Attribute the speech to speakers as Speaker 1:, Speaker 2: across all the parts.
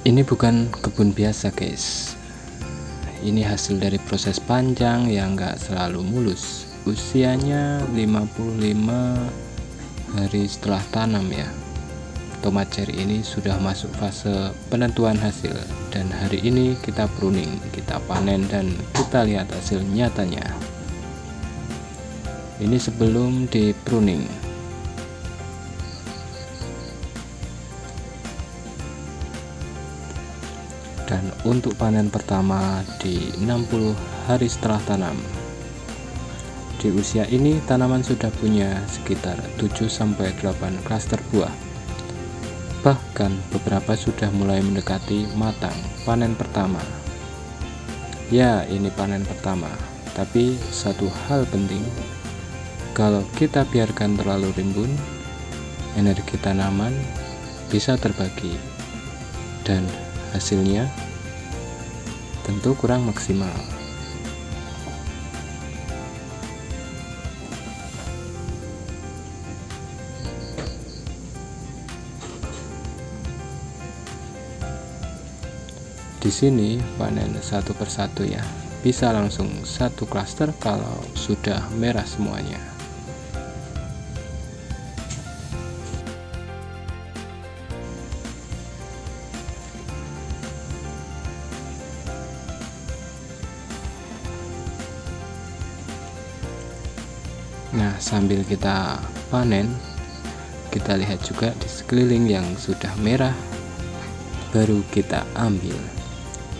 Speaker 1: Ini bukan kebun biasa guys, ini hasil dari proses panjang yang gak selalu mulus. Usianya 55 hari setelah tanam ya. Tomat cherry ini sudah masuk fase penentuan hasil, dan hari ini kita pruning, kita panen, dan kita lihat hasil nyatanya. Ini sebelum di pruning. Dan untuk panen pertama di 60 hari setelah tanam. Di usia ini tanaman sudah punya sekitar 7-8 klaster buah. Bahkan beberapa sudah mulai mendekati matang panen pertama. Ya, ini panen pertama. Tapi satu hal penting, kalau kita biarkan terlalu rimbun, energi tanaman bisa terbagi dan hasilnya tentu kurang maksimal. Di sini panen satu persatu ya, bisa langsung satu klaster kalau sudah merah semuanya. Nah, sambil kita panen, kita lihat juga di sekeliling yang sudah merah, baru kita ambil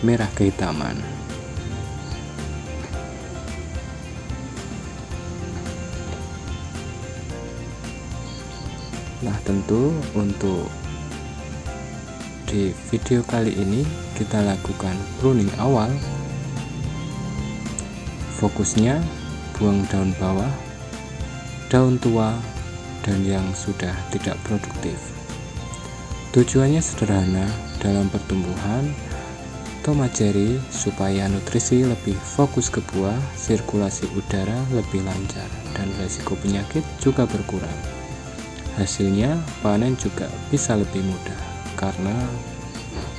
Speaker 1: merah kehitaman. Nah, tentu untuk di video kali ini kita lakukan pruning awal. Fokusnya buang daun bawah, daun tua, dan yang sudah tidak produktif. Tujuannya sederhana dalam pertumbuhan tomat cherry, supaya nutrisi lebih fokus ke buah, sirkulasi udara lebih lancar, dan resiko penyakit juga berkurang. Hasilnya panen juga bisa lebih mudah karena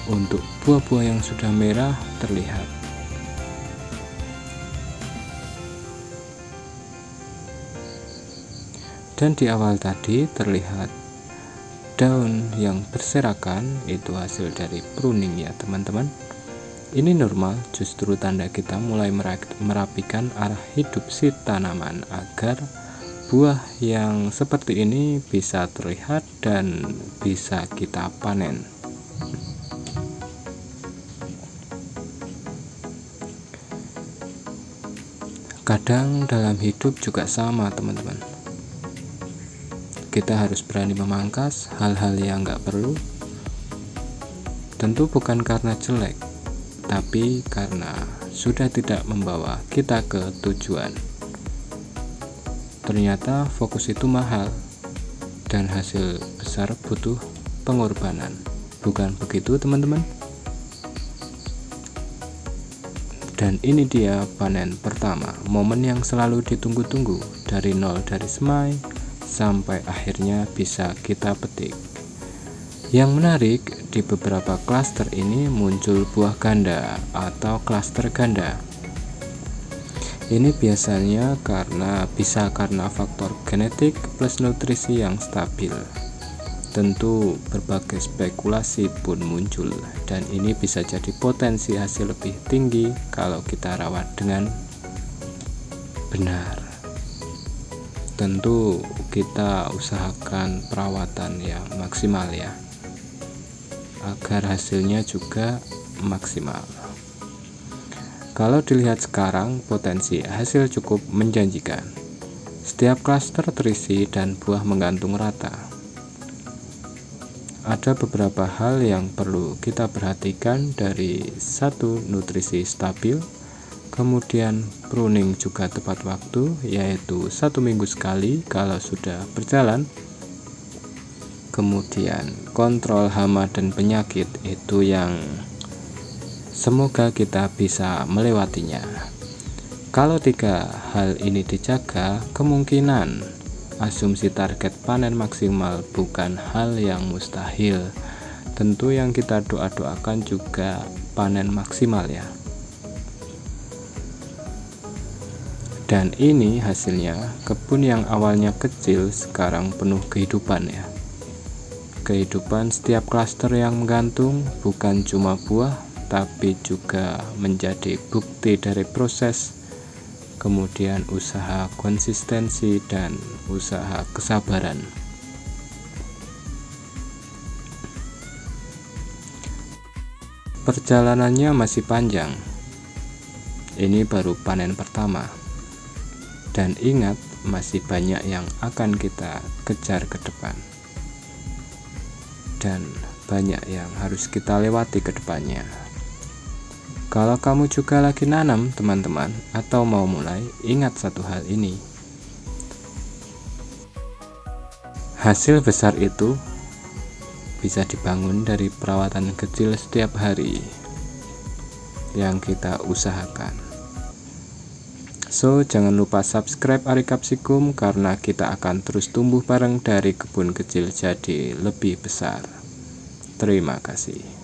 Speaker 1: untuk buah-buah yang sudah merah terlihat. Dan di awal tadi terlihat daun yang berserakan, itu hasil dari pruning ya teman-teman. Ini normal, justru tanda kita mulai merapikan arah hidup si tanaman agar buah yang seperti ini bisa terlihat dan bisa kita panen. Kadang dalam hidup juga sama teman-teman. Kita harus berani memangkas hal-hal yang nggak perlu. Tentu bukan karena jelek, tapi karena sudah tidak membawa kita ke tujuan. Ternyata fokus itu mahal dan hasil besar butuh pengorbanan. Bukan begitu teman-teman? Dan ini dia panen pertama, momen yang selalu ditunggu-tunggu, dari nol, dari semai sampai akhirnya bisa kita petik. Yang menarik, di beberapa klaster ini muncul buah ganda atau klaster ganda. Ini biasanya karena faktor genetik plus nutrisi yang stabil. Tentu berbagai spekulasi pun muncul, dan ini bisa jadi potensi hasil lebih tinggi kalau kita rawat dengan benar. Tentu kita usahakan perawatan yang maksimal ya, agar hasilnya juga maksimal. Kalau dilihat sekarang, potensi hasil cukup menjanjikan. Setiap klaster terisi dan buah menggantung rata. Ada beberapa hal yang perlu kita perhatikan, dari satu, nutrisi stabil, kemudian pruning juga tepat waktu, yaitu 1 minggu sekali kalau sudah berjalan. Kemudian kontrol hama dan penyakit, itu yang semoga kita bisa melewatinya. Kalau 3 hal ini dijaga, kemungkinan asumsi target panen maksimal bukan hal yang mustahil. tentu yang kita doakan juga panen maksimal ya. Dan ini hasilnya kebun yang awalnya kecil sekarang penuh kehidupan ya. Kehidupan setiap klaster yang menggantung bukan cuma buah, tapi juga menjadi bukti dari proses, kemudian usaha konsistensi dan usaha kesabaran. Perjalanannya masih panjang. Ini baru panen pertama. Dan ingat, masih banyak yang akan kita kejar ke depan. Dan banyak yang harus kita lewati ke depannya. Kalau kamu juga lagi nanam teman-teman, atau mau mulai, ingat satu hal ini. Hasil besar itu bisa dibangun dari perawatan kecil setiap hari yang kita usahakan. So, jangan lupa subscribe Ari Capsicum karena kita akan terus tumbuh bareng dari kebun kecil jadi lebih besar. Terima kasih.